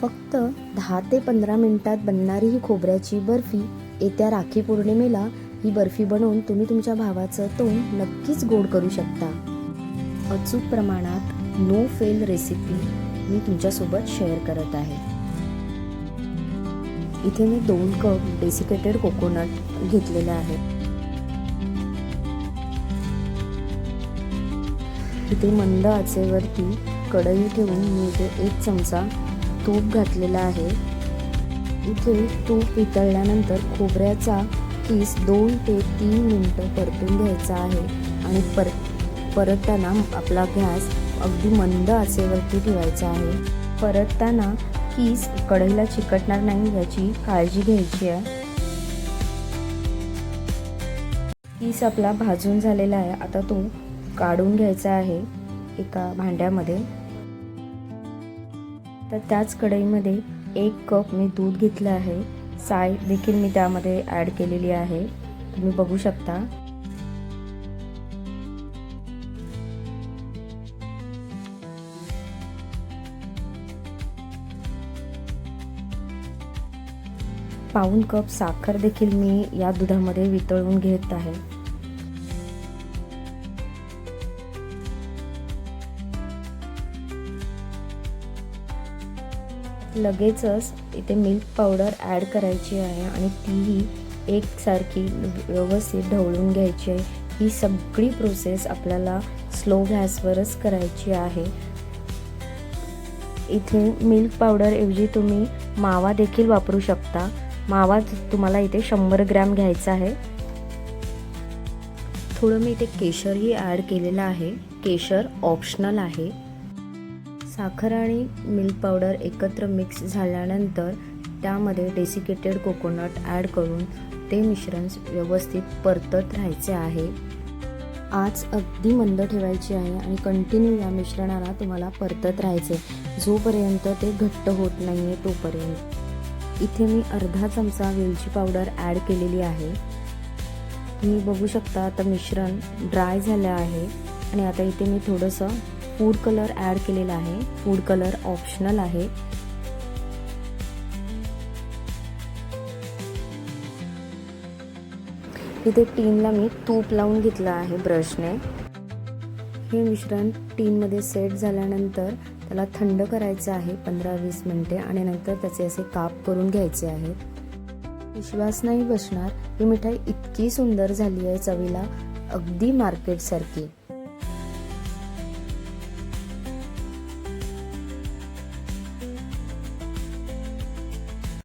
फक्त 10 ते 15 मिनिटात बनणारी ही खोबऱ्याची बर्फी येत्या राखी पौर्णिमेला ही बर्फी बनवून तुम्ही तुमच्या भावाचं तोंड नक्कीच गोड करू शकता। अचूक प्रमाणात नो फेल रेसिपी मी तुमच्यासोबत शेअर करत आहे। इथे मी 2 कप डेसिकेटेड कोकोनट घेतलेले आहे। इथे मंद आचेवरती कढई ठेवून मी इथे 1 चमचा तूप घातलेला आहे। इथे तूप वितळल्यानंतर खोबऱ्याचा किस 2 ते 3 मिनिटं परतून घ्यायचा आहे आणि परतताना आपला गॅस अगदी मंद आचेवरती ठेवायचा आहे। परतताना किस कढईला चिकटणार नाही याची काळजी घ्यायची आहे। किस आपला भाजून झालेला आहे, आता तो काढून घ्यायचा आहे एका भांड्यामध्ये। तर त्याच कढईमध्ये 1 कप मी दूध घेतलं आहे। साय देखील मी त्यामध्ये ॲड केलेली आहे, तुम्ही बघू शकता। पाऊण कप साखर देखील मी या दुधामध्ये वितळून घेत आहे। लगेचच इथे मिल्क पावडर ॲड करायची आहे आणि तीही एकसारखी व्यवस्थित ढवळून घ्यायची आहे। ही सगळी प्रोसेस आपल्याला स्लो गॅसवरच करायची आहे। इथे मिल्क पावडर ऐवजी तुम्ही मावा देखील वापरू शकता। मावा तुम्हाला इथे 100 ग्रॅम घ्यायचा आहे। थोडं मी इथे केशरही ॲड केलेलं आहे, केशर ऑप्शनल आहे। साखर आणि मिल्क पावडर एकत्र मिक्स झाल्यानंतर त्यामध्ये डेसिकेटेड कोकोनट ॲड करून ते मिश्रण व्यवस्थित परतत राहायचे आहे। आच अगदी मंद ठेवायची आहे आणि कंटिन्यू या मिश्रणाला तुम्हाला परतत राहायचे जोपर्यंत ते घट्ट होत नाही आहे तोपर्यंत। इथे मी अर्धा चमचा वेलची पावडर ॲड केलेली आहे। तुम्ही बघू शकता आता मिश्रण ड्राय झालं आहे आणि आता इथे मी थोडंसं फूड कलर ॲड केलेला आहे। फूड कलर ऑप्शनल आहे। इथे टीनला मी तूप लावून घेतलं आहे ब्रशने। हे मिश्रण टीनमध्ये सेट झाल्यानंतर त्याला थंड करायचं आहे 15-20 मिनिटे आणि नंतर त्याचे असे काप करून घ्यायचे आहेत। विश्वास नाही बसणार, ही मिठाई इतकी सुंदर झाली आहे, चवीला अगदी मार्केटसारखी।